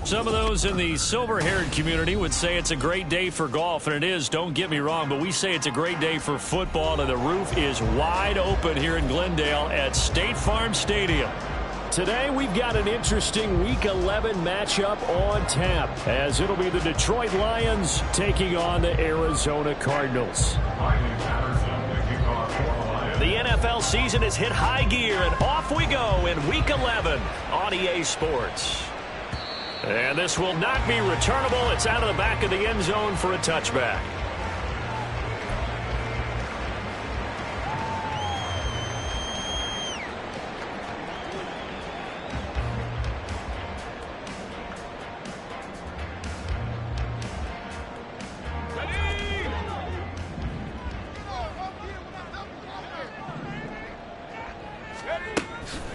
Some of those in the silver-haired community would say it's a great day for golf, and it is, don't get me wrong, but we say it's a great day for football, and the roof is wide open here in Glendale at State Farm Stadium. Today, we've got an interesting Week 11 matchup on tap, as it'll be the Detroit Lions taking on the Arizona Cardinals. The NFL season has hit high gear, and off we go in Week 11 on EA Sports. And this will not be returnable. It's out of the back of the end zone for a touchback.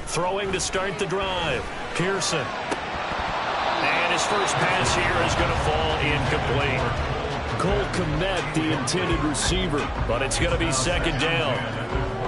Throwing to start the drive. Pearson. And his first pass here is going to fall incomplete. Cole Kmet, the intended receiver, but it's going to be second down.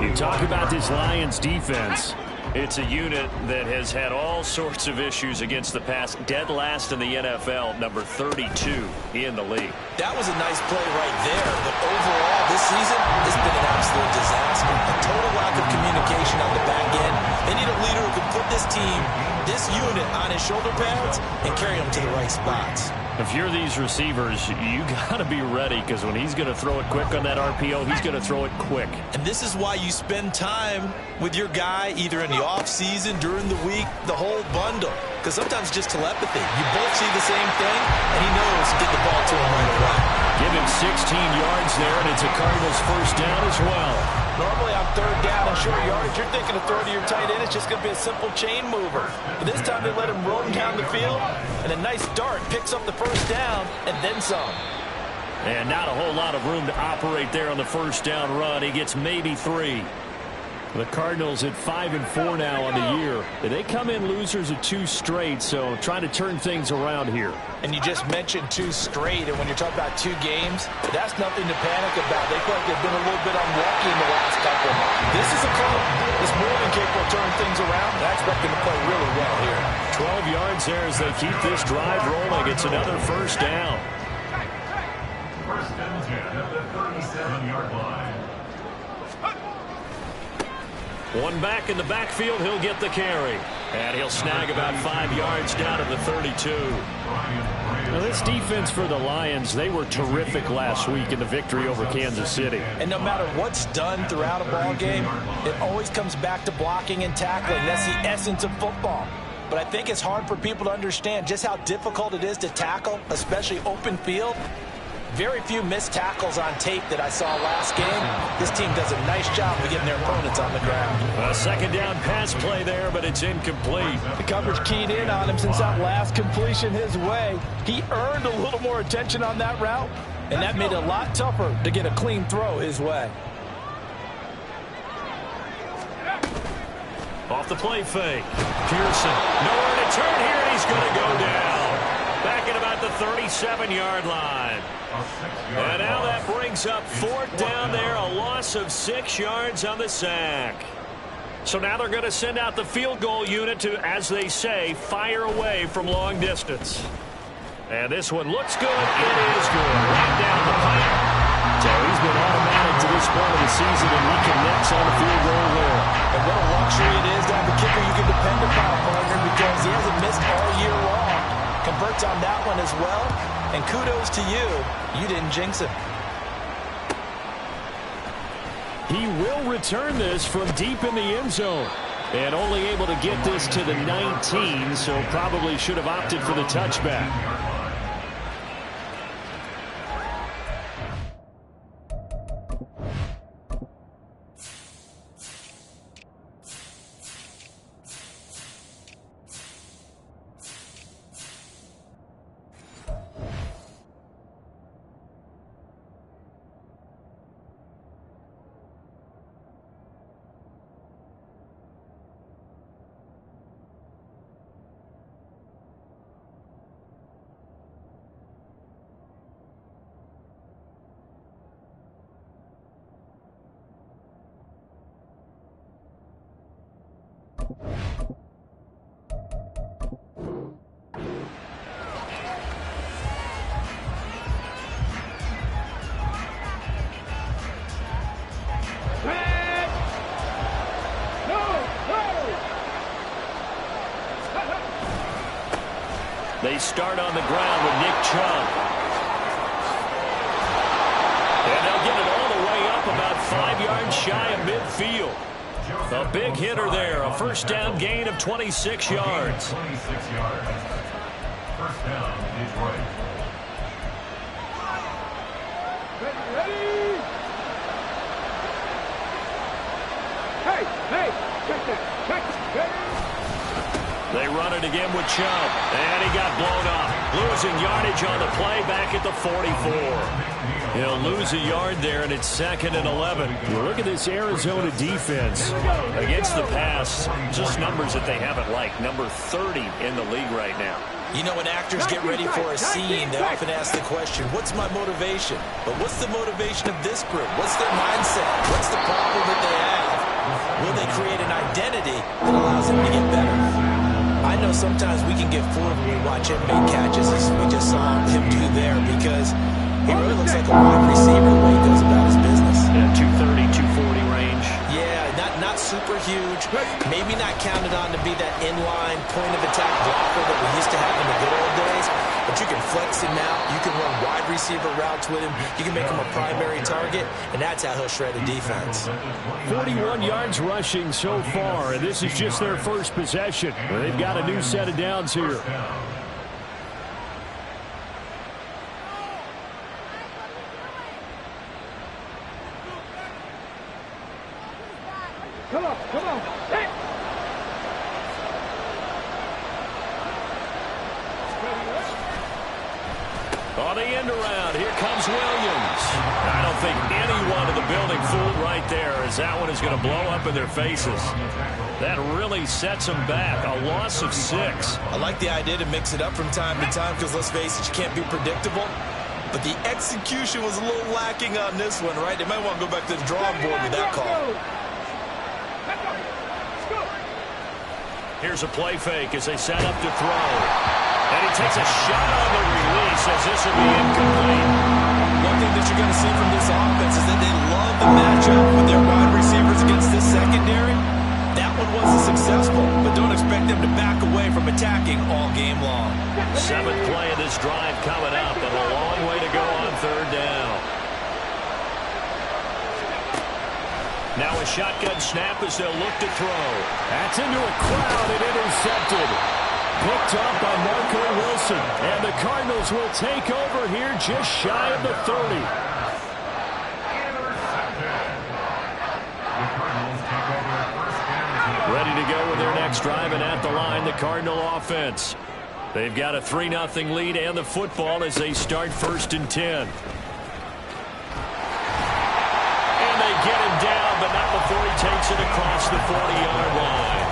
You talk about this Lions defense. It's a unit that has had all sorts of issues against the pass. Dead last in the NFL, number 32 in the league. That was a nice play right there. But overall, this season has been an absolute disaster. A total lack of communication on the back end. They need a leader who can put this team, this unit, on his shoulder pads and carry them to the right spots. If you're these receivers, you got to be ready, because when he's going to throw it quick on that RPO, he's going to throw it quick. And this is why you spend time with your guy either in the offseason, during the week, the whole bundle. Because sometimes just telepathy. You both see the same thing, and he knows to get the ball to him right away. Give him 16 yards there, and it's a Cardinals first down as well. Normally on third down and short yardage, you're thinking of throw to your tight end. It's just going to be a simple chain mover. But this time they let him roam down the field, and a nice dart picks up the first down and then some. And not a whole lot of room to operate there on the first down run. He gets maybe 3. The Cardinals at 5-4 now on the year. They come in losers of 2 straight, so trying to turn things around here. And you just mentioned 2 straight, and when you're talking about 2 games, that's nothing to panic about. They feel like they've been a little bit unlucky in the last couple. This is a club that's more than capable of turning things around, and I expect them to play really well here. 12 yards there as they keep this drive rolling. It's another first down. First and 10 at the 37-yard line. One back in the backfield, he'll get the carry. And he'll snag about 5 yards down at the 32. Now, this defense for the Lions, they were terrific last week in the victory over Kansas City. And no matter what's done throughout a ball game, it always comes back to blocking and tackling. That's the essence of football. But I think it's hard for people to understand just how difficult it is to tackle, especially open field. Very few missed tackles on tape that I saw last game. This team does a nice job of getting their opponents on the ground. A second down pass play there, but it's incomplete. The coverage keyed in on him since that last completion his way. He earned a little more attention on that route, and that made it a lot tougher to get a clean throw his way. Off the play fake. Pearson. Nowhere to turn here, and he's going to go down. Back at about the 37-yard line. And now that brings up 4th down there, a loss of 6 yards on the sack. So now they're going to send out the field goal unit to, as they say, fire away from long distance. And this one looks good. It is good. Right down the pipe. So he's been automatic to this point of the season, and he connects on the field goal there. And what a luxury it is to have a kicker you can depend upon, partner, because he hasn't missed all year long. Converts on that one as well. And kudos to you. You didn't jinx him. He will return this from deep in the end zone. And only able to get this to the 19, so probably should have opted for the touchback. They start on the ground with Nick Chubb. And they'll get it all the way up about 5 yards shy of midfield. A big hitter there. A first down gain of 26 yards. 26 yards. First down, Detroit. Ready? Hey, check that. They run it again with Chubb. And he got blown up. Losing yardage on the play back at the 44. He'll lose a yard there, and it's 2nd and 11. You look at this Arizona defense against the pass, just numbers that they haven't liked. Number 30 in the league right now. You know, when actors get ready for a scene, they often ask the question, what's my motivation? But what's the motivation of this group? What's their mindset? What's the problem that they have? Will they create an identity that allows them to get better? I know sometimes we can get fooled when we watch him make catches, as we just saw him do there, because he really looks like a wide receiver the way he goes about his business. Yeah, 230, 240 range. Yeah, not super huge. Maybe not counted on to be that inline point-of-attack blocker that we used to have in the good old days. But you can flex him out. You can run wide receiver routes with him. You can make him a primary target, and that's how he'll shred a defense. 41 yards rushing so far, and this is just their first possession. They've got a new set of downs here. Come on. Hey! On the end around, here comes Williams. I don't think anyone in the building fooled right there, as that one is going to blow up in their faces. That really sets them back. A loss of 6. I like the idea to mix it up from time to time because, let's face it, you can't be predictable. But the execution was a little lacking on this one, right? They might want to go back to the drawing board with that call. Here's a play fake as they set up to throw. And he takes a shot on the release as this will be incomplete. One thing that you're going to see from this offense is that they love the matchup with their wide receivers against this secondary. That one wasn't successful, but don't expect them to back away from attacking all game long. 7th play of this drive coming up, and a long way to go on 3rd down. Now a shotgun snap as they'll look to throw. That's into a crowd and intercepted. Picked up by Marco Wilson. And the Cardinals will take over here just shy of the 30. Ready to go with their next drive, and at the line, the Cardinal offense. They've got a 3-0 lead and the football as they start 1st and 10. And they get him down, but not before he takes it across the 40-yard line.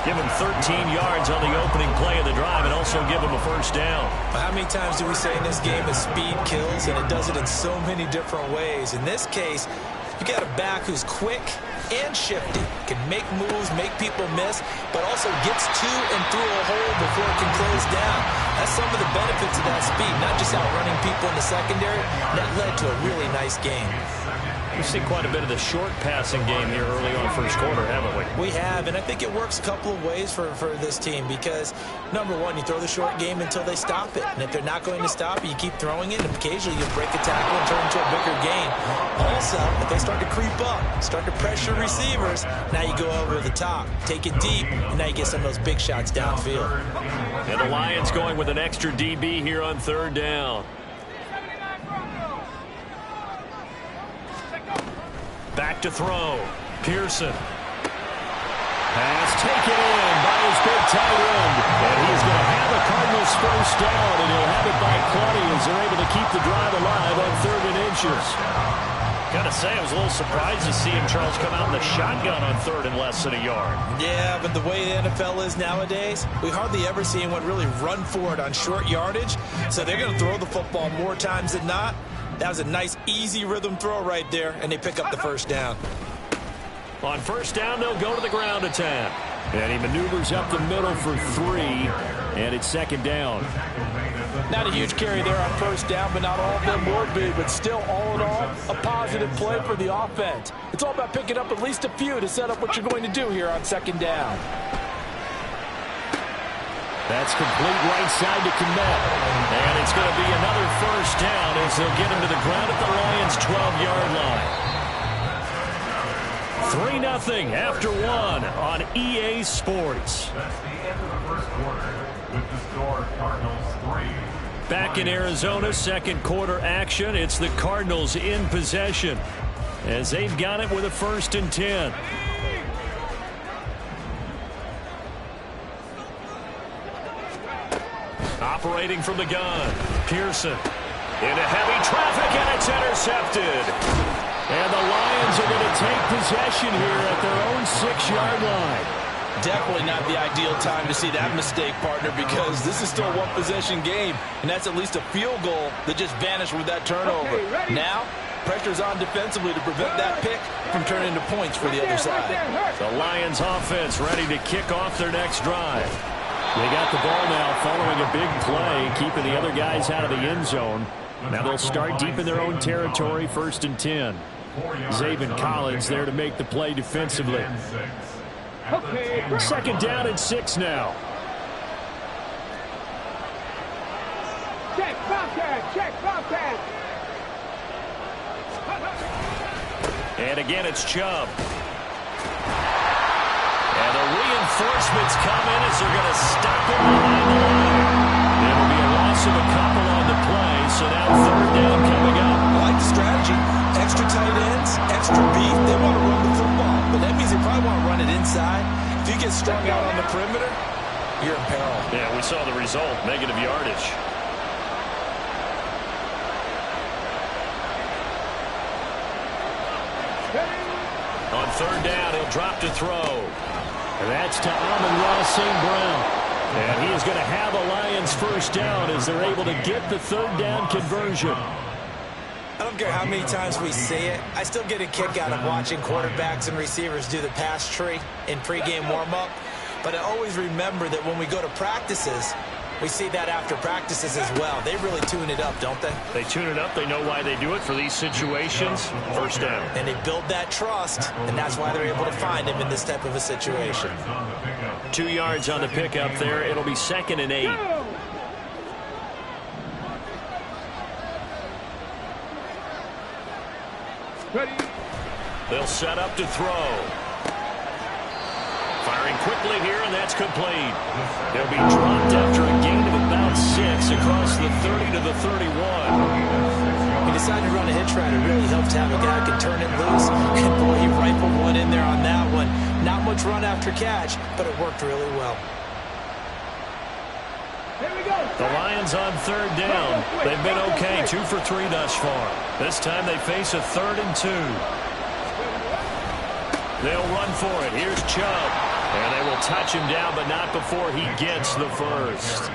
Give him 13 yards on the opening play of the drive and also give him a first down. How many times do we say in this game that speed kills, and it does it in so many different ways? In this case, you got a back who's quick and shifty, can make moves, make people miss, but also gets to and through a hole before it can close down. That's some of the benefits of that speed, not just outrunning people in the secondary. That led to a really nice game. We've seen quite a bit of the short passing game here early on 1st quarter, haven't we? We have, and I think it works a couple of ways for this team because, number one, you throw the short game until they stop it. And if they're not going to stop it, you keep throwing it, and occasionally you'll break a tackle and turn into a bigger gain. Also, if they start to creep up, start to pressure receivers, now you go over the top, take it deep, and now you get some of those big shots downfield. And the Lions going with an extra DB here on 3rd down. Back to throw. Pearson. Pass taken in by his big tight end. And he's going to have the Cardinals first down, and he'll have it by plenty as they're able to keep the drive alive on 3rd and inches. Got to say, I was a little surprised to see him, Charles, come out in the shotgun on 3rd and less than a yard. Yeah, but the way the NFL is nowadays, we hardly ever see anyone really run for it on short yardage. So they're going to throw the football more times than not. That was a nice, easy rhythm throw right there, and they pick up the first down. On 1st down, they'll go to the ground attack. And he maneuvers up the middle for 3, and it's 2nd down. Not a huge carry there on 1st down, but not all of them will be. But still, all in all, a positive play for the offense. It's all about picking up at least a few to set up what you're going to do here on 2nd down. That's complete right side to Komet. And it's going to be another first down as they'll get him to the ground at the Lions' 12-yard line. 3-0 after one on EA Sports. That's the end of the first quarter with the score Cardinals 3. Back in Arizona, second quarter action. It's the Cardinals in possession as they've got it with a 1st and 10. Operating from the gun, Pearson into heavy traffic, and it's intercepted. And the Lions are going to take possession here at their own 6-yard line. Definitely not the ideal time to see that mistake, partner, because this is still a one-possession game, and that's at least a field goal that just vanished with that turnover. Now, pressure's on defensively to prevent that pick from turning into points for the other side. The Lions offense ready to kick off their next drive. They got the ball now following a big play, keeping the other guys out of the end zone. Now they'll start deep in their own territory, 1st and 10. Zaven Collins there to make the play defensively. 2nd down and 6 now. Check, Bobcat, check, Bobcat. And again, it's Chubb. And the reinforcements come in as they're going to stop him behind the line. It'll be a loss of a couple on the play, so now 3rd down coming up. I like the strategy. Extra tight ends, extra beef. They want to run the football, but that means they probably want to run it inside. If you get strung out on the perimeter, you're in peril. Yeah, we saw the result, negative yardage. On 3rd down, he'll drop to throw. And that's to Amon-Ra St. Brown. And he is going to have a Lions 1st down as they're able to get the 3rd down conversion. I don't care how many times we see it. I still get a kick out of watching quarterbacks and receivers do the pass tree in pregame warm-up. But I always remember that when we go to practices, we see that after practices as well. They really tune it up, don't they? They tune it up. They know why they do it for these situations. 1st down. And they build that trust, and that's why they're able to find him in this type of a situation. 2 yards on the pickup there. It'll be 2nd and 8. Ready. They'll set up to throw. Firing quickly here, and that's complete. They'll be dropped after a gain of about 6 across the 30 to the 31. He decided to run a hitch route. It really helped to have a guy who can turn it loose. And boy, he rifled one in there on that one. Not much run after catch, but it worked really well. Here we go. The Lions on 3rd down. They've been okay, 2 for 3 thus far. This time they face a 3rd and 2. They'll run for it. Here's Chubb. And they will touch him down, but not before he gets the 1st.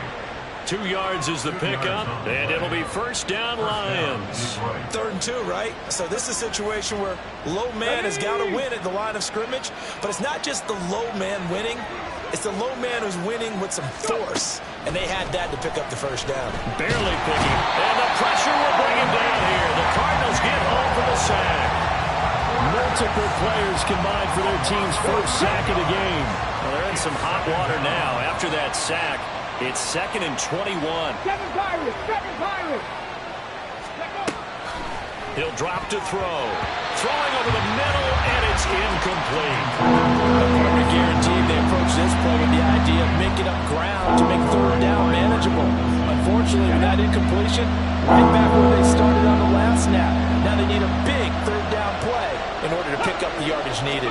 2 yards is the pickup, and it'll be 1st down Lions. 3rd and 2, right? So this is a situation where low man has got to win at the line of scrimmage, but it's not just the low man winning. It's the low man who's winning with some force, and they had that to pick up the 1st down. Barely picking, and the pressure will bring him down here. The Cardinals get home for the sack. Multiple players combined for their team's 1st sack of the game. Well, they're in some hot water now. After that sack, it's 2nd and 21. 7 Pirates, 7 Pirates. He'll drop to throw. Throwing over the middle, and it's incomplete. Partner guaranteed they approach this play with the idea of making up ground to make 3rd down manageable. Unfortunately, with that incompletion, right back where they started on the last snap. Now they need a big 3rd down play in order to pick up the yardage needed.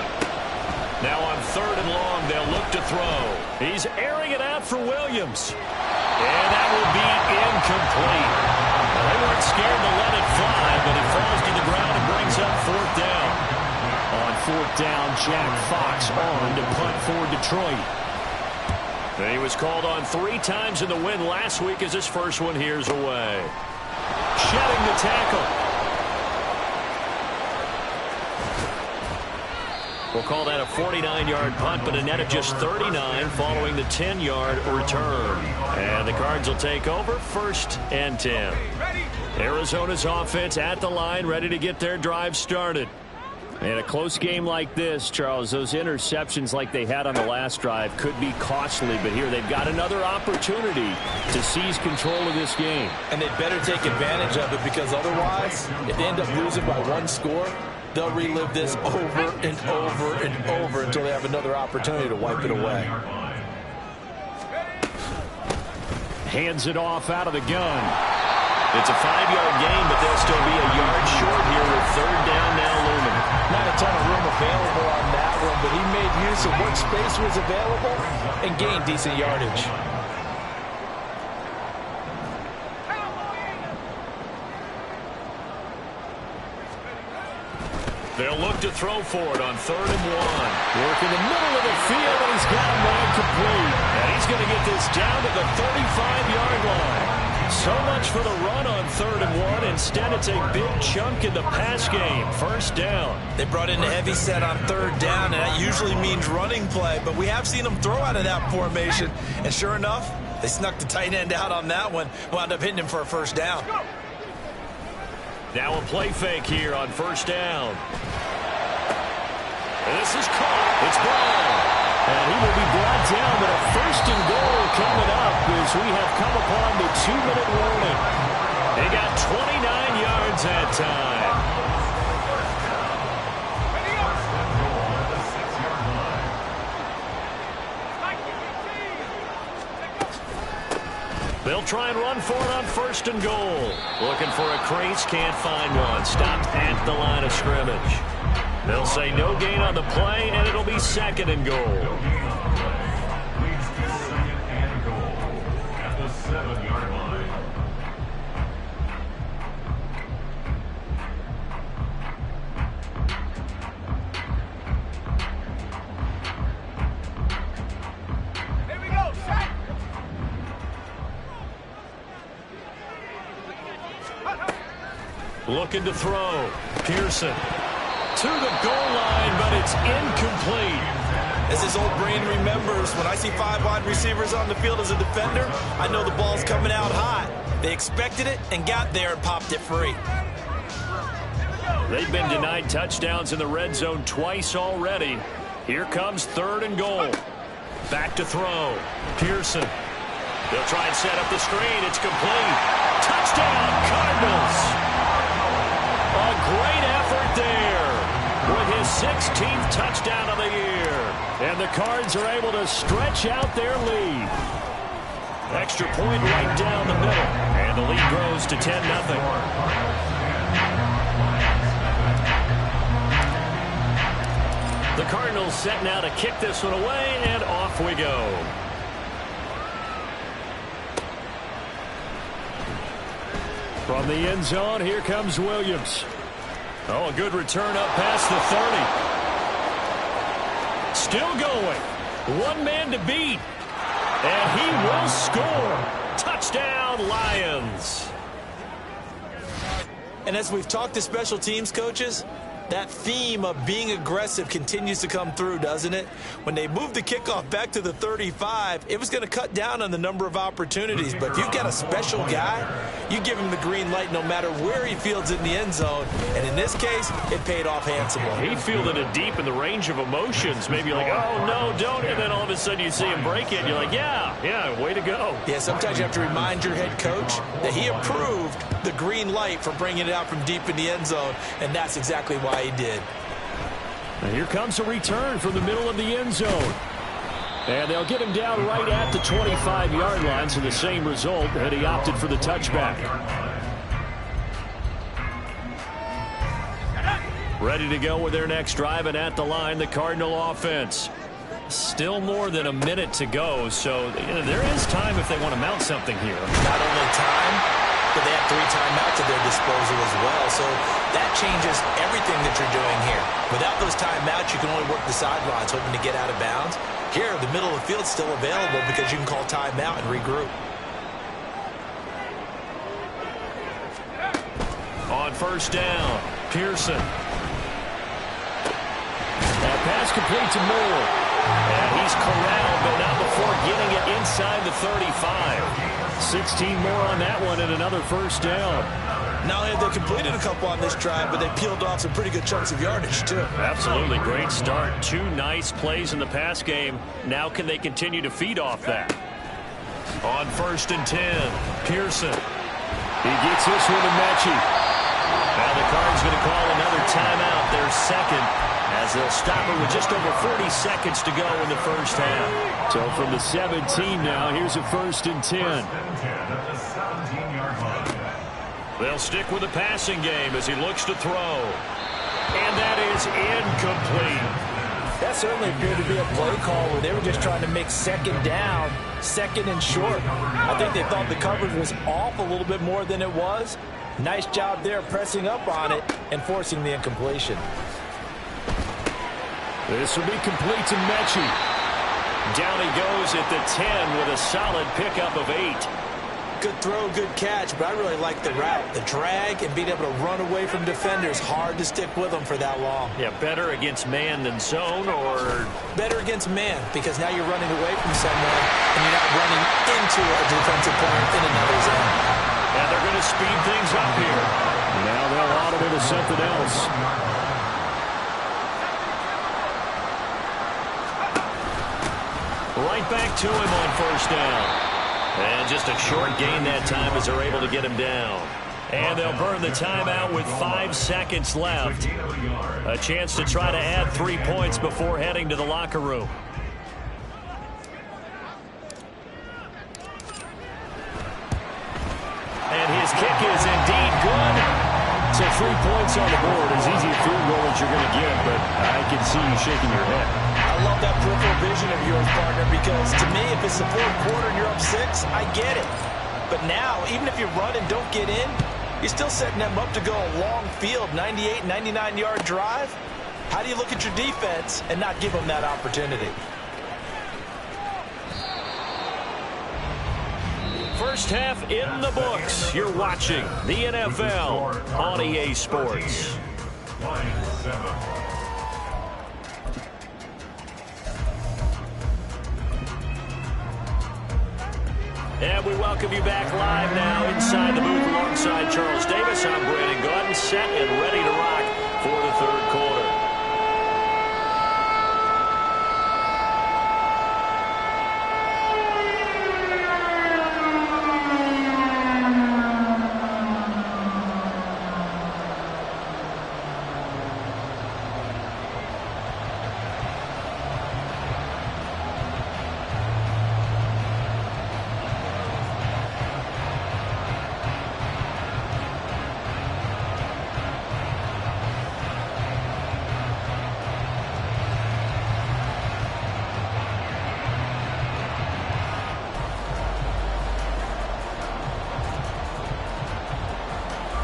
Now on 3rd and long, they'll look to throw. He's airing it out for Williams. And that will be incomplete. Well, they weren't scared to let it fly, but it falls to the ground and brings up 4th down. On 4th down, Jack Fox on to punt for Detroit. And he was called on 3 times in the win last week as his first one here's away. Shedding the tackle. We'll call that a 49-yard punt, but a net of just 39 following the 10-yard return. And the Cards will take over 1st and 10. Arizona's offense at the line, ready to get their drive started. In a close game like this, Charles, those interceptions like they had on the last drive could be costly, but here they've got another opportunity to seize control of this game. And they'd better take advantage of it, because otherwise, if they end up losing by one score, they'll relive this over and over and over until they have another opportunity to wipe it away. Hands it off out of the gun. It's a 5-yard gain, but they'll still be a yard short here with third down now looming. Not a ton of room available on that one, but he made use of what space was available and gained decent yardage. They'll look to throw for it on 3rd and 1. Work in the middle of the field, and he's got a man complete. And he's going to get this down to the 35-yard line. So much for the run on 3rd and 1. Instead, it's a big chunk in the pass game. First down. They brought in a heavy set on 3rd down, and that usually means running play. But we have seen them throw out of that formation. And sure enough, they snuck the tight end out on that one. Wound up hitting him for a first down. Now a play fake here on 1st down. This is caught. It's Brown. And he will be brought down, but a 1st and goal coming up as we have come upon the 2-minute warning. They got 29 yards that time. They'll try and run for it on 1st and goal. Looking for a crease, can't find one. Stopped at the line of scrimmage. They'll say no gain on the play, and it'll be 2nd and goal. Leads to 2nd and goal at the 7-yard line. Here we go, set. Looking to throw. Pearson to the goal line, but it's incomplete. As his old brain remembers, when I see 5 wide receivers on the field as a defender, I know the ball's coming out hot. They expected it and got there and popped it free. They've been denied touchdowns in the red zone twice already. Here comes 3rd and goal. Back to throw. Pearson. They'll try and set up the screen. It's complete. Touchdown, Cardinals. A great effort there with his 16th touchdown of the year. And the Cards are able to stretch out their lead. Extra point right down the middle. And the lead grows to 10-0. The Cardinals set now to kick this one away, and off we go. From the end zone, here comes Williams. Oh, a good return up past the 30. Still going. One man to beat. And he will score. Touchdown, Lions. And as we've talked to special teams coaches, that theme of being aggressive continues to come through, doesn't it? When they moved the kickoff back to the 35, it was going to cut down on the number of opportunities. But if you've got a special guy, you give him the green light no matter where he fields in the end zone. And in this case, it paid off handsomely. He fielded it deep in the range of emotions. Maybe like, oh, no, don't. And then all of a sudden you see him break it. And you're like, yeah, way to go. Yeah, sometimes you have to remind your head coach that he approved the green light for bringing it out from deep in the end zone. And that's exactly why he did. And here comes a return from the middle of the end zone. And they'll get him down right at the 25-yard line, so the same result, and he opted for the touchback. Ready to go with their next drive, and at the line, the Cardinal offense. Still more than a minute to go, so there is time if they want to mount something here. Not only time, but they have 3 timeouts at their disposal as well. So that changes everything that you're doing here. Without those timeouts, you can only work the sidelines, hoping to get out of bounds. Here, the middle of the field's still available because you can call timeout and regroup. On 1st down, Pearson. That pass complete to Moore. And he's corralled, but not before getting it inside the 35. 16 more on that one and another first down. Not only have they completed a couple on this drive, but they peeled off some pretty good chunks of yardage, too. Absolutely. Great start. 2 nice plays in the pass game. Now can they continue to feed off that? On 1st and 10, Pearson. He gets this one to Mechie. Now the Cards going to call another timeout, their second, as they'll stop it with just over 40 seconds to go in the first half. So from the 17 now, here's a 1st and 10. At the 17-yard line. They'll stick with the passing game as he looks to throw. And that is incomplete. That certainly appeared to be a play call where they were just trying to make second down, second and short. I think they thought the coverage was off a little bit more than it was. Nice job there pressing up on it and forcing the incompletion. This will be complete to Mechie. Down he goes at the 10 with a solid pickup of 8. Good throw, good catch, but I really like the route. The drag and being able to run away from defenders, hard to stick with them for that long. Yeah, better against man than zone, or? Better against man, because now you're running away from someone and you're not running into a defensive player in another zone. And they're going to speed things up here. Now they'll audible to something else. Right back to him on 1st down. And just a short gain that time as they're able to get him down. And they'll burn the timeout with 5 seconds left. A chance to try to add 3 points before heading to the locker room. And his kick is indeed good. So 3 points on the board. As easy a field goal as you're going to get, but I can see you shaking your head. I love that peripheral vision of yours, partner, because to me, if it's the 4th quarter and you're up 6, I get it. But now, even if you run and don't get in, you're still setting them up to go a long field, 98, 99-yard drive. How do you look at your defense and not give them that opportunity? First half in the books. You're watching the NFL on EA Sports. And we welcome you back live now inside the booth alongside Charles Davis. I'm Brandon Gordon, set and ready to rock for the 3rd quarter.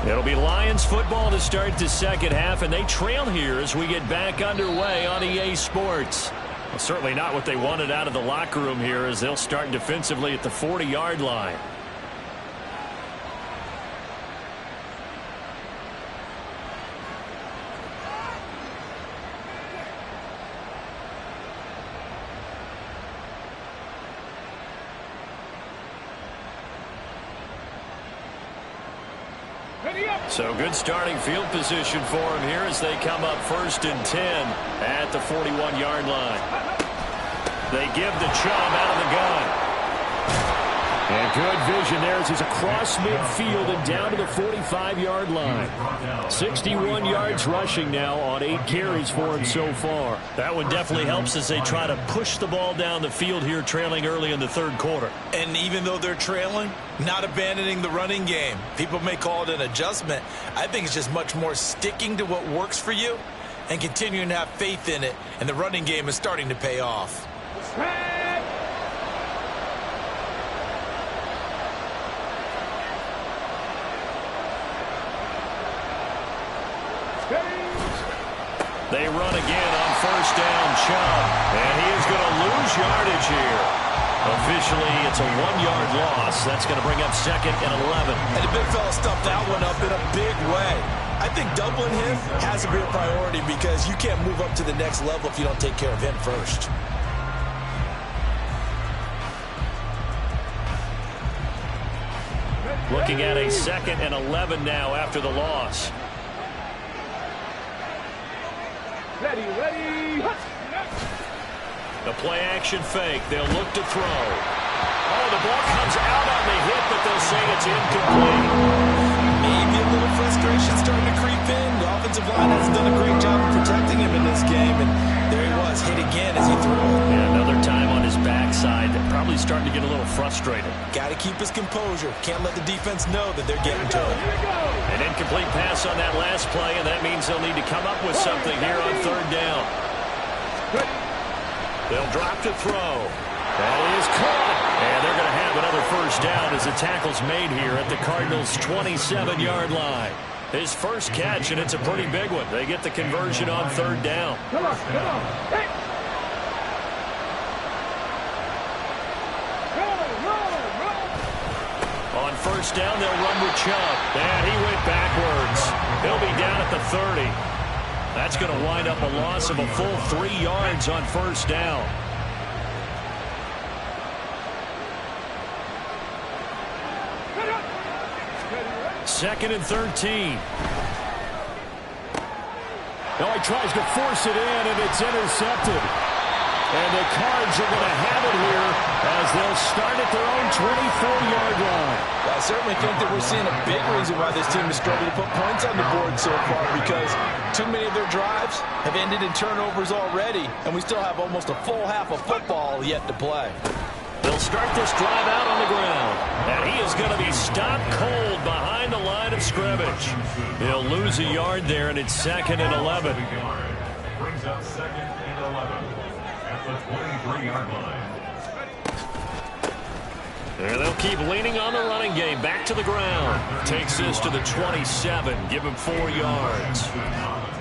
It'll be Lions football to start the second half, and they trail here as we get back underway on EA Sports. Well, certainly not what they wanted out of the locker room here as they'll start defensively at the 40-yard line. So good starting field position for him here as they come up 1st and 10 at the 41-yard line. They give the Chubb out of the gun. And good vision there as he's across midfield and down to the 45-yard line. 61 yards rushing now on 8 carries for him so far. That one definitely helps as they try to push the ball down the field here, trailing early in the 3rd quarter. And even though they're trailing, not abandoning the running game. People may call it an adjustment. I think it's just much more sticking to what works for you and continuing to have faith in it. And the running game is starting to pay off. They run again on 1st down, Chubb. And he is going to lose yardage here. Officially, it's a 1-yard loss. That's going to bring up 2nd and 11. And the big fella stuffed that one up in a big way. I think doubling him has to be a priority because you can't move up to the next level if you don't take care of him first. Looking at a 2nd and 11 now after the loss. Ready. The play action fake. They'll look to throw. Oh, the ball comes out on the hit, but they'll say it's incomplete. Maybe a little frustration starting to creep in. The offensive line hasn't done a great job of protecting him in this game, and there he was, hit again as he threw it. Yeah, another time on his backside. Probably starting to get a little frustrated. Got to keep his composure. Can't let the defense know that they're getting to him. An incomplete pass on that last play, and that means they'll need to come up with something here on 3rd down. They'll drop to throw. That is caught. And they're going to have another 1st down as the tackle's made here at the Cardinals' 27-yard line. His first catch, and it's a pretty big one. They get the conversion on 3rd down. Come on. Hey. On 1st down, they'll run with Chubb. And he went backwards. He'll be down at the 30. That's going to wind up a loss of a full 3 yards on 1st down. Second and 13. Now he tries to force it in, and it's intercepted. And the Cards are going to have it here as they'll start at their own 24-yard line. I certainly think that we're seeing a big reason why this team is struggling to put points on the board so far, because too many of their drives have ended in turnovers already, and we still have almost a full half of football yet to play. They'll start this drive out on the ground. And he is going to be stopped cold behind the line of scrimmage. He'll lose a yard there, and it's 2nd and 11. Brings up 2nd and 11 at the 23-yard line. There they'll keep leaning on the running game. Back to the ground. Takes this to the 27. Give him 4 yards.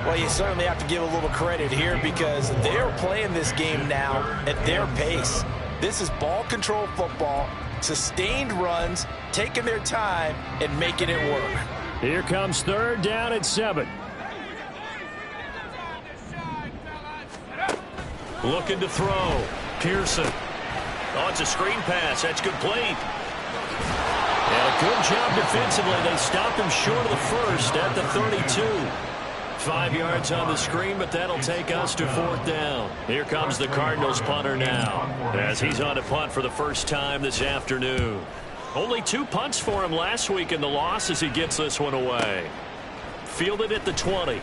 Well, you certainly have to give a little credit here because they're playing this game now at their pace. This is ball control football, sustained runs, taking their time, and making it work. Here comes 3rd down at 7. Looking to throw. Pearson. Oh, it's a screen pass. That's complete. And a good job defensively. They stopped him short of the 1st at the 32. 5 yards on the screen, but that'll take us to 4th down. Here comes the Cardinals punter now as he's on to punt for the first time this afternoon. Only 2 punts for him last week in the loss as he gets this one away. Fielded at the 20.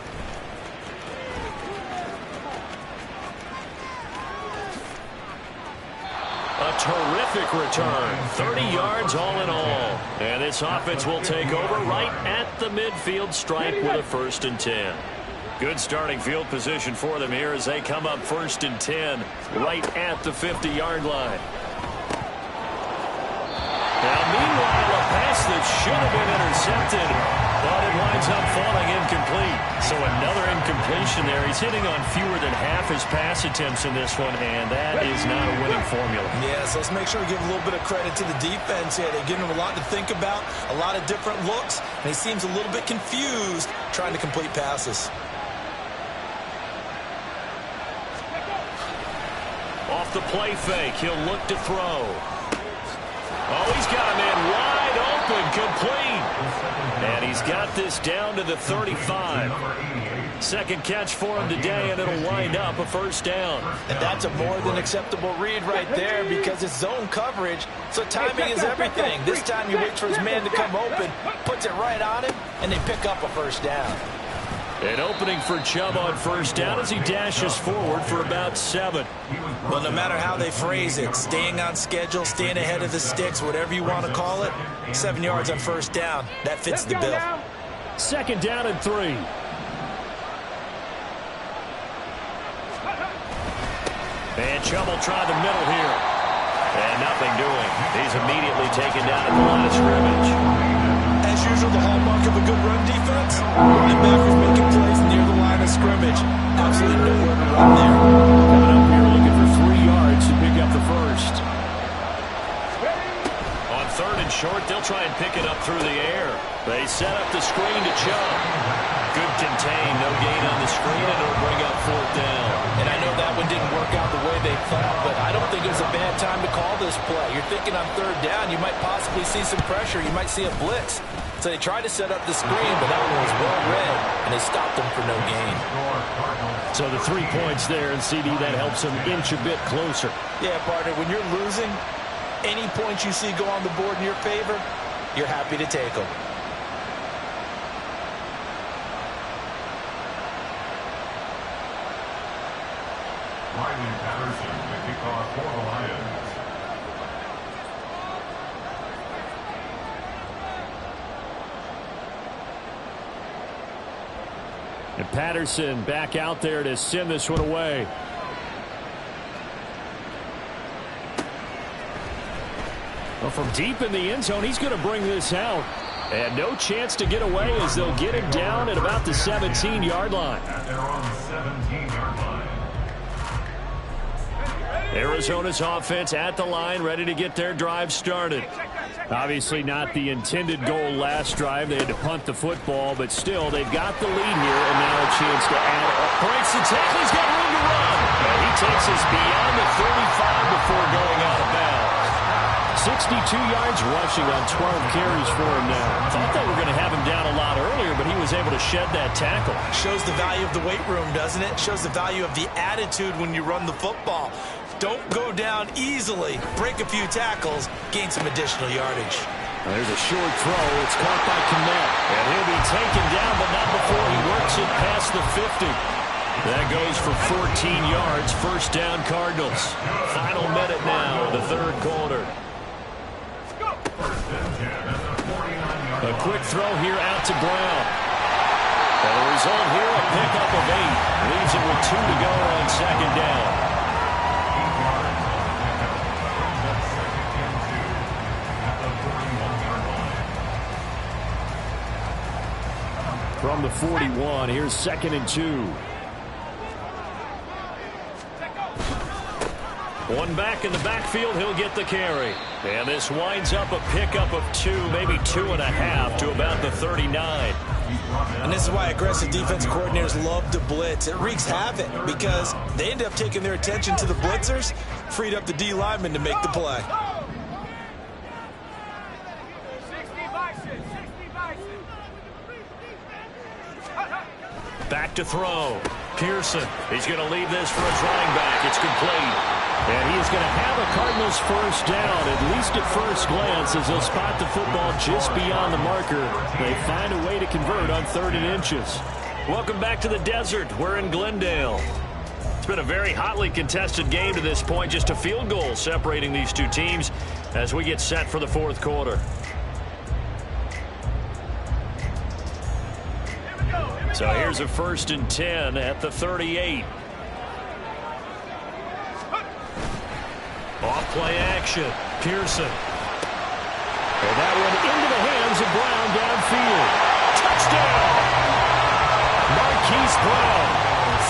A terrific return. 30 yards all in all. And this offense will take over right at the midfield stripe with a 1st and 10. Good starting field position for them here as they come up 1st and 10 right at the 50-yard line. Now, meanwhile, a pass that should have been intercepted, but it winds up falling incomplete. So another incompletion there. He's hitting on fewer than half his pass attempts in this one, and that is not a winning formula. Yes, let's make sure we give a little bit of credit to the defense here. They're giving him a lot to think about, a lot of different looks, and he seems a little bit confused trying to complete passes. Off the play fake, he'll look to throw. Oh, he's got a man wide open, complete. And he's got this down to the 35. 2nd catch for him today, and it'll wind up a 1st down. And that's a more than acceptable read right there because it's zone coverage, so timing is everything. This time he waits for his man to come open, puts it right on him, and they pick up a 1st down. An opening for Chubb on 1st down as he dashes forward for about 7. Well, no matter how they phrase it, staying on schedule, staying ahead of the sticks, whatever you want to call it, 7 yards on 1st down. That fits the bill. 2nd down and 3. And Chubb will try the middle here. And nothing doing. He's immediately taken down at the line of scrimmage. As usual, the hallmark of a good run defense, running back is making plays near the line of scrimmage. Absolutely nowhere to run there. Coming up here looking for 3 yards to pick up the 1st. On 3rd and short, they'll try and pick it up through the air. They set up the screen to Chubb. Good contain, no gain on the screen, and it'll bring up 4th down. And I know that one didn't work out the way they thought, but I don't think it was a bad time to call this play. You're thinking on third down, you might possibly see some pressure. You might see a blitz. So they tried to set up the screen, but that one was well read, and they stopped them for no gain. So the 3 points there, and CD, that helps them inch a bit closer. Yeah, partner, when you're losing, any points you see go on the board in your favor, you're happy to take them. Riley Patterson, the kickoff for the Lions. And Patterson back out there to send this one away. Well, from deep in the end zone, he's going to bring this out. And no chance to get away as they'll get him down at about the 17-yard line. At their own 17-yard line. Arizona's offense at the line, ready to get their drive started. Obviously not the intended goal last drive. They had to punt the football, but still, they've got the lead here, and now a chance to add. Breaks the tackle. He's got room to run. And he takes us beyond the 35 before going out of bounds. 62 yards rushing on 12 carries for him now. Thought they were going to have him down a lot earlier, but he was able to shed that tackle. Shows the value of the weight room, doesn't it? Shows the value of the attitude when you run the football. Don't go down easily. Break a few tackles. Gain some additional yardage. There's a short throw. It's caught by Kmet. And he'll be taken down, but not before he works it past the 50. That goes for 14 yards. First down, Cardinals. Final minute now, the third quarter. A quick throw here out to Brown. And the result here, a pickup of 8. Leaves it with 2 to go on second down. From the 41, here's 2nd and 2. One back in the backfield, he'll get the carry. And this winds up a pickup of 2, maybe 2.5 to about the 39. And this is why aggressive defense coordinators love to blitz. It wreaks havoc because they end up taking their attention to the blitzers, freed up the D lineman to make the play. Back to throw. Pearson. He's going to leave this for his running back. It's complete. And he is going to have a Cardinals first down, at least at first glance, as they'll spot the football just beyond the marker. They find a way to convert on 3rd and inches. Welcome back to the desert. We're in Glendale. It's been a very hotly contested game to this point. Just a field goal separating these two teams as we get set for the fourth quarter. So here's a 1st and 10 at the 38. Off play action. Pearson. And that one into the hands of Brown downfield. Touchdown! Marquise Brown,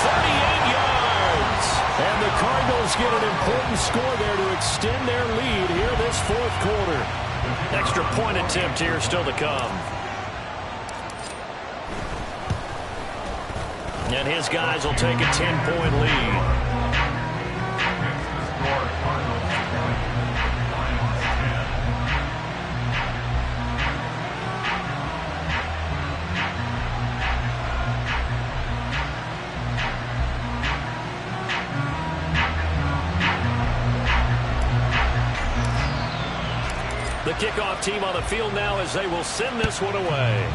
38 yards. And the Cardinals get an important score there to extend their lead here this fourth quarter. Extra point attempt here still to come. And his guys will take a 10-point lead. The kickoff team on the field now as they will send this one away.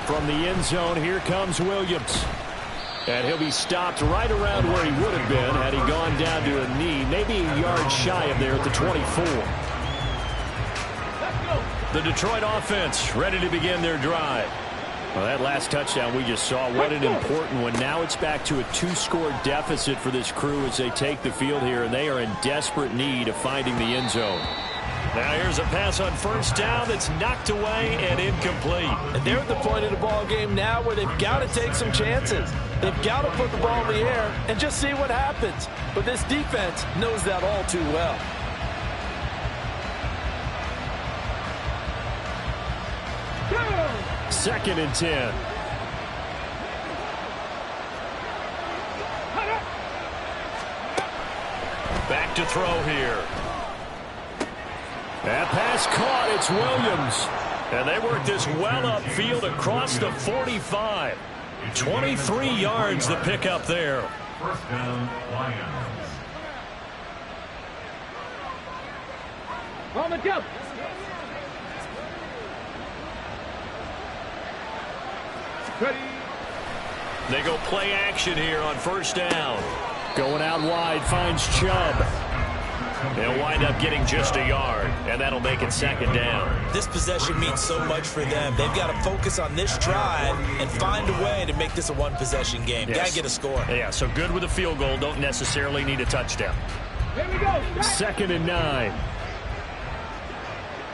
From the end zone, here comes Williams. And he'll be stopped right around where he would have been had he gone down to a knee, maybe a yard shy of there at the 24. The Detroit offense ready to begin their drive. Well, that last touchdown we just saw, what an important one. Now it's back to a 2-score deficit for this crew as they take the field here, and they are in desperate need of finding the end zone. Now here's a pass on first down that's knocked away and incomplete. And they're at the point of the ball game now where they've got to take some chances. They've got to put the ball in the air and just see what happens. But this defense knows that all too well. Second and 10. to throw here. That pass caught. It's Williams. And they work this well upfield across the 45. 23 yards to pick up there. First down, Lions. On the jump. Ready. They go play action here on first down. Going out wide, finds Chubb. They'll wind up getting just a yard, and that'll make it second down. This possession means so much for them. They've got to focus on this drive and find a way to make this a one-possession game. Yes. Got to get a score. Yeah, so good with a field goal. Don't necessarily need a touchdown. Here we go. 2nd and 9.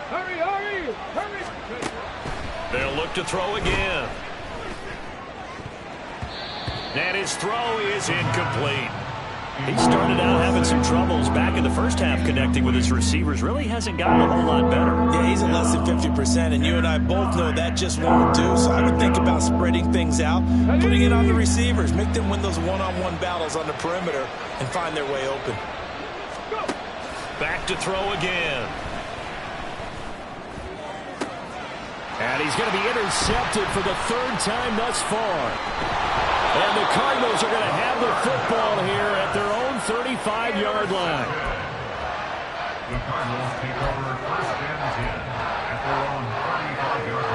Hurry, hurry, hurry. They'll look to throw again. And his throw is incomplete. He started out having some troubles back in the first half connecting with his receivers. Really hasn't gotten a whole lot better. Yeah, he's at less than 50%, and you and I both know that just won't do. So I would think about spreading things out, putting it on the receivers, make them win those one-on-one battles on the perimeter and find their way open. Back to throw again. And he's going to be intercepted for the 3rd time thus far. And the Cardinals are going to have the football here at their own 35-yard line. The Cardinals take over first and 10 at their own 35-yard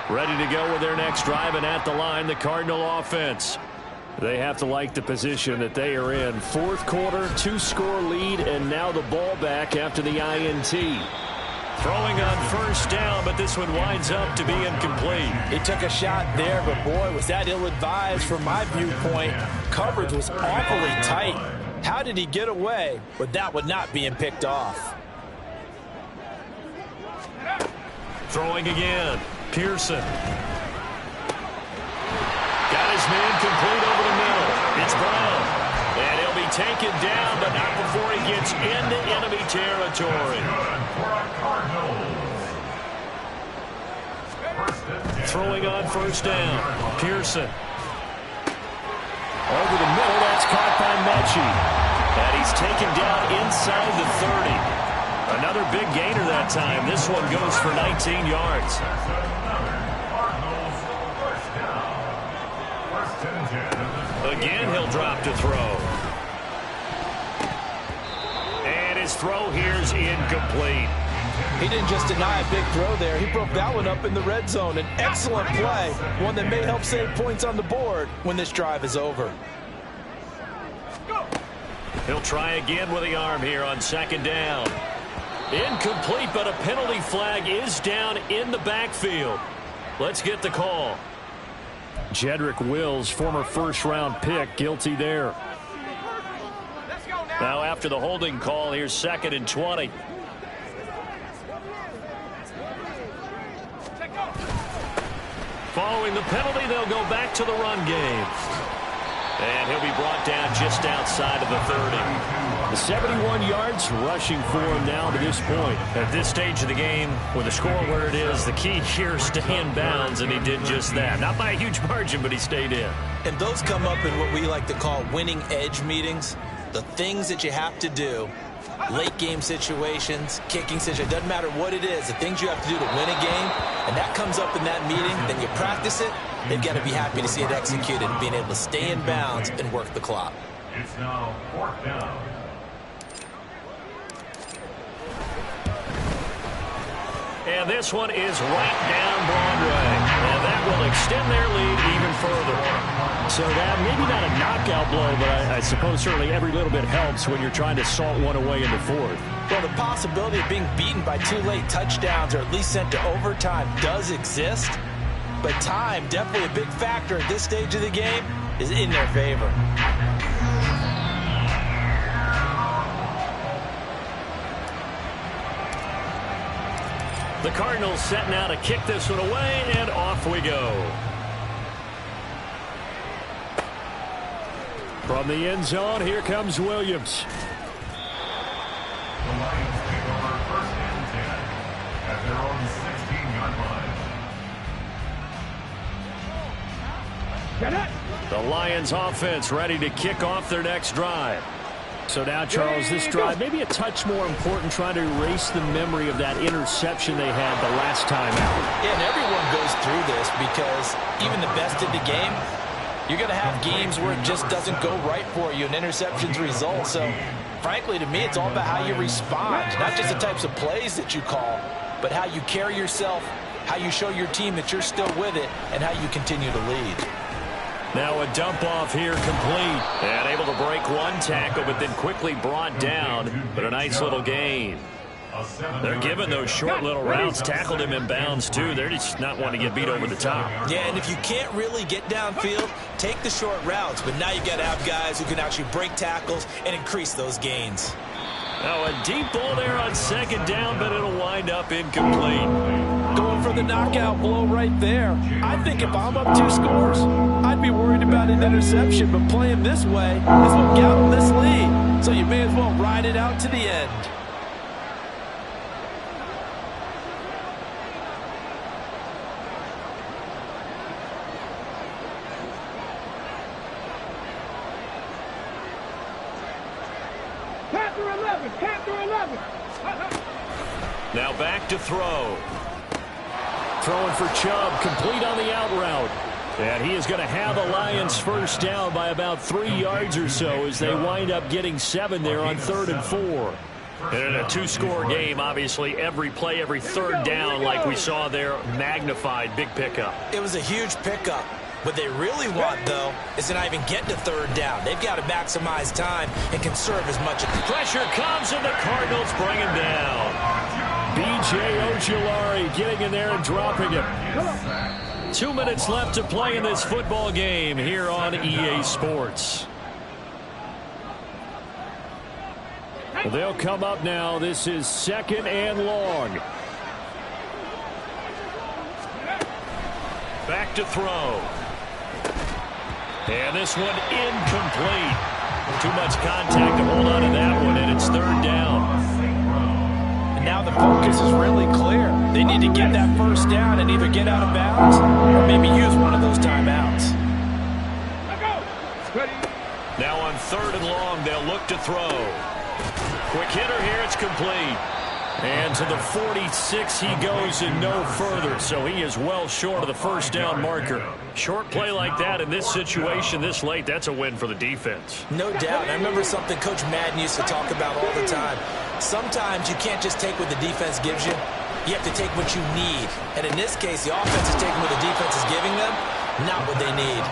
line. Ready to go with their next drive, and at the line, the Cardinal offense. They have to like the position that they are in. 4th quarter, 2-score lead, and now the ball back after the INT. Throwing on first down, but this one winds up to be incomplete. He took a shot there, but boy, was that ill-advised from my viewpoint. Coverage was awfully tight. How did he get away with that one not being picked off? Throwing again. Pearson. Got his man complete over the middle. It's Brown. And he'll be taken down, but not before he gets into enemy territory. Throwing on first down. Pearson. Over the middle, that's caught by Mechie. And he's taken down inside the 30. Another big gainer that time. This one goes for 19 yards. Again, he'll drop to throw. And his throw here's incomplete. He didn't just deny a big throw there. He broke that one up in the red zone. An excellent play, one that may help save points on the board when this drive is over. He'll try again with the arm here on second down. Incomplete, but a penalty flag is down in the backfield. Let's get the call. Jedrick Wills, former first-round pick, guilty there. Now after the holding call, here's 2nd and 20. Following the penalty, they'll go back to the run game. And he'll be brought down just outside of the 30. 71 yards rushing for him now to this point. At this stage of the game, with the score where it is, the key here is stay in bounds, and he did just that. Not by a huge margin, but he stayed in. And those come up in what we like to call winning edge meetings. The things that you have to do, late game situations, kicking situations, doesn't matter what it is, the things you have to do to win a game, and that comes up in that meeting, then you practice it, they've got to be happy to see it executed and being able to stay in bounds and work the clock. It's now 4th down. And this one is right down Broadway. And that will extend their lead even further. So that maybe not a knockout blow, but I suppose certainly every little bit helps when you're trying to salt one away in the 4th. Well, the possibility of being beaten by 2 late touchdowns or at least sent to overtime does exist. But time, definitely a big factor at this stage of the game, is in their favor. The Cardinals setting out to kick this one away, and off we go. From the end zone, here comes Williams. The Lions take over first and 10 at their own 16-yard line. Get it. The Lions offense ready to kick off their next drive. So now, Charles, this drive maybe a touch more important, trying to erase the memory of that interception they had the last time out. Yeah, and everyone goes through this because even the best in the game, you're going to have games where it just doesn't go right for you and interceptions result. So, frankly, to me, it's all about how you respond, not just the types of plays that you call, but how you carry yourself, how you show your team that you're still with it, and how you continue to lead. Now a dump off here complete. And able to break one tackle, but then quickly brought down. But a nice little gain. They're giving those short little routes. Tackled him in bounds, too. They're just not wanting to get beat over the top. Yeah, and if you can't really get downfield, take the short routes. But now you got to have guys who can actually break tackles and increase those gains. Now a deep ball there on second down, but it'll wind up incomplete. Going for the knockout blow right there. I think if I'm up 2 scores, I'd be worried about an interception, but playing this way is what got them this lead. So you may as well ride it out to the end. Panther 11. Now back to throw. Throwing for Chubb, complete on the out route. And he is going to have the Lions first down by about 3 yards or so as they wind up getting 7 there on 3rd and 4. And in a 2-score game, obviously, every play, every third down, like we saw there, magnified. Big pickup. It was a huge pickup. What they really want, though, is to not even get to 3rd down. They've got to maximize time and conserve as much as pressure comes, and the Cardinals bring him down. B.J. Ojulari getting in there and dropping him. 2 minutes left to play in this football game here on EA Sports. Well, they'll come up now. This is 2nd and long. Back to throw. And this one incomplete. Too much contact to hold on to that one, and it's 3rd down. And now the focus is really clear. They need to get that first down and either get out of bounds or maybe use one of those timeouts. Now on 3rd and long, they'll look to throw. Quick hitter here, it's complete. And to the 46 he goes and no further, so he is well short of the first down marker. Short play like that in this situation this late, that's a win for the defense. No doubt. I remember something Coach Madden used to talk about all the time. Sometimes you can't just take what the defense gives you. You have to take what you need. And in this case, the offense is taking what the defense is giving them, not what they need.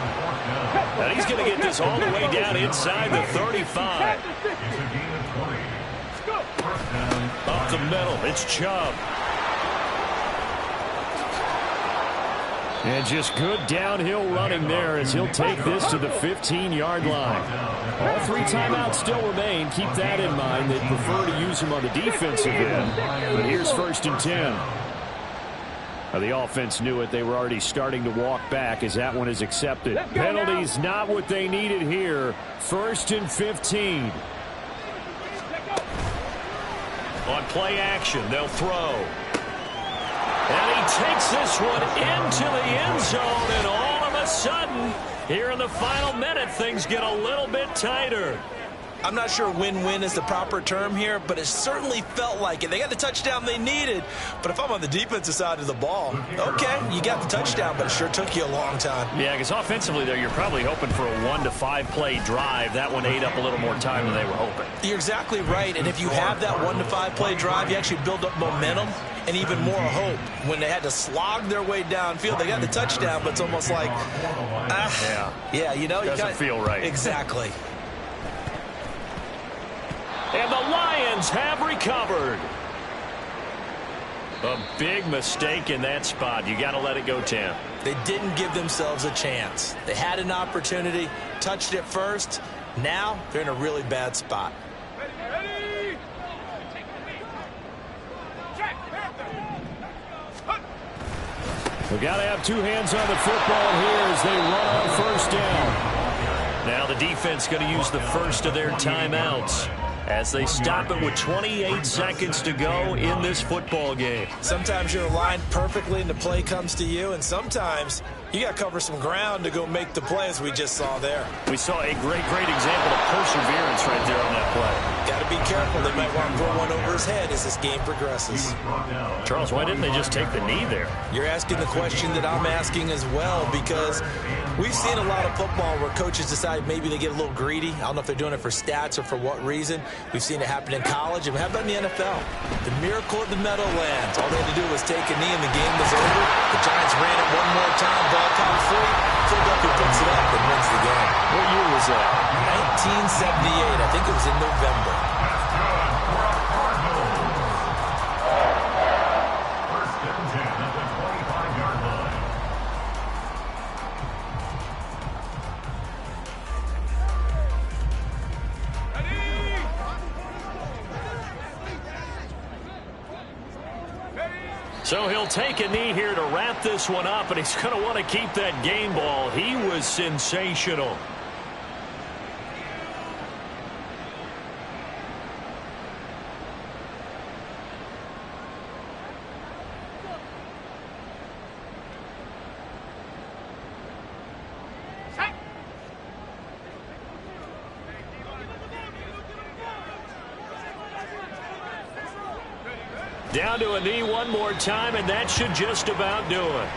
And he's going to get this all the way down inside the 35. Up the middle, it's Chubb. And just good downhill running there as he'll take this to the 15-yard line. All 3 timeouts still remain. Keep that in mind. They'd prefer to use them on the defensive end. But here's 1st and 10. Now, the offense knew it. They were already starting to walk back as that one is accepted. Penalties not what they needed here. 1st and 15. On play action, they'll throw. And he takes this one into the end zone, and all of a sudden, here in the final minute, things get a little bit tighter. I'm not sure win-win is the proper term here, but it certainly felt like it. They got the touchdown they needed, but if I'm on the defensive side of the ball, okay, you got the touchdown, but it sure took you a long time. Yeah, because offensively there, you're probably hoping for a 1 to 5 play drive. That one ate up a little more time than they were hoping. You're exactly right, and if you have that 1 to 5 play drive, you actually build up momentum and even more hope. When they had to slog their way downfield, they got the touchdown, but it's almost like, yeah, you know, doesn't feel right. Exactly. And the Lions have recovered. A big mistake in that spot. You got to let it go, Tim. They didn't give themselves a chance. They had an opportunity, touched it first. Now they're in a really bad spot. We've got to have 2 hands on the football here as they run on 1st down. Now the defense going to use the first of their timeouts as they stop it with 28 seconds to go in this football game. Sometimes you're aligned perfectly and the play comes to you, and sometimes You got to cover some ground to go make the play, as we just saw there. We saw a great example of perseverance right there on that play. Got to be careful. They might want to throw one over his head as this game progresses. Charles, why didn't they just take the knee there? You're asking the question that I'm asking as well, because we've seen a lot of football where coaches decide maybe they get a little greedy. I don't know if they're doing it for stats or for what reason. We've seen it happen in college, and how about in the NFL? The miracle of the Meadowlands. All they had to do was take a knee, and the game was over. The Giants ran it one more time. Ball popped free. Philadelphia picks it up and wins the game. What year was that? 1978. I think it was in November. First and 10 at the 25-yard line. So he'll take a knee here to wrap this one up, and he's going to want to keep that game ball. He was sensational. Down to a knee one more time, and that should just about do it.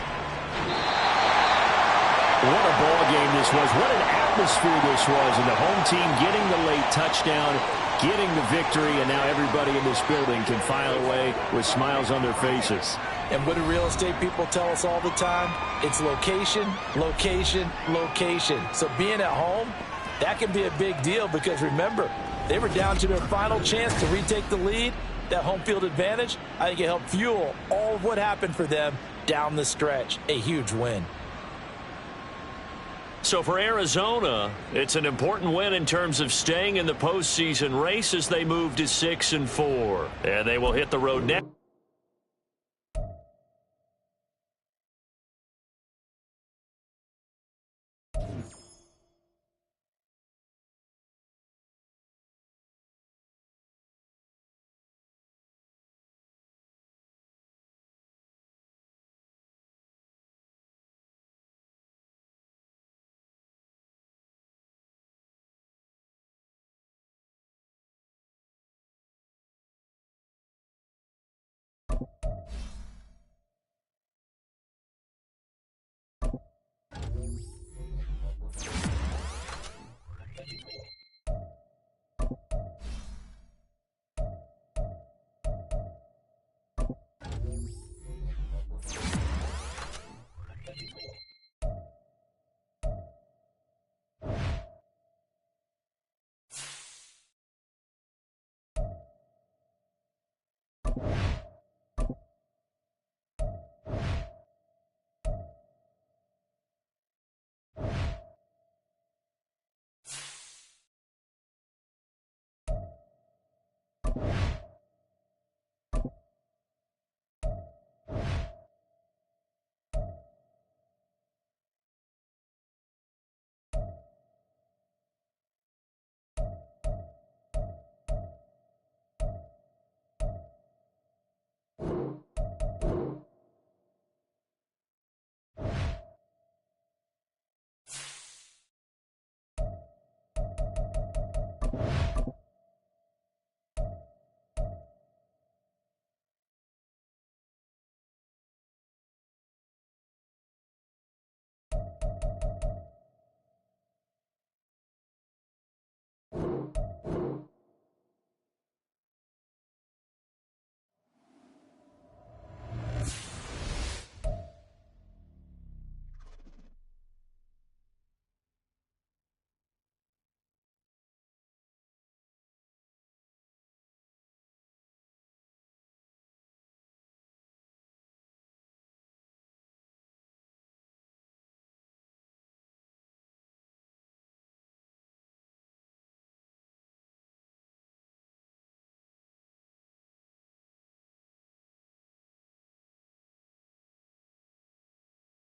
What a ball game this was. What an atmosphere this was. And the home team getting the late touchdown, getting the victory, and now everybody in this building can file away with smiles on their faces. And what do real estate people tell us all the time? It's location, location, location. So being at home, that can be a big deal because, remember, they were down to their final chance to retake the lead. That home field advantage, I think it helped fuel all of what happened for them down the stretch. A huge win. So for Arizona, it's an important win in terms of staying in the postseason race as they move to 6-4. And they will hit the road next.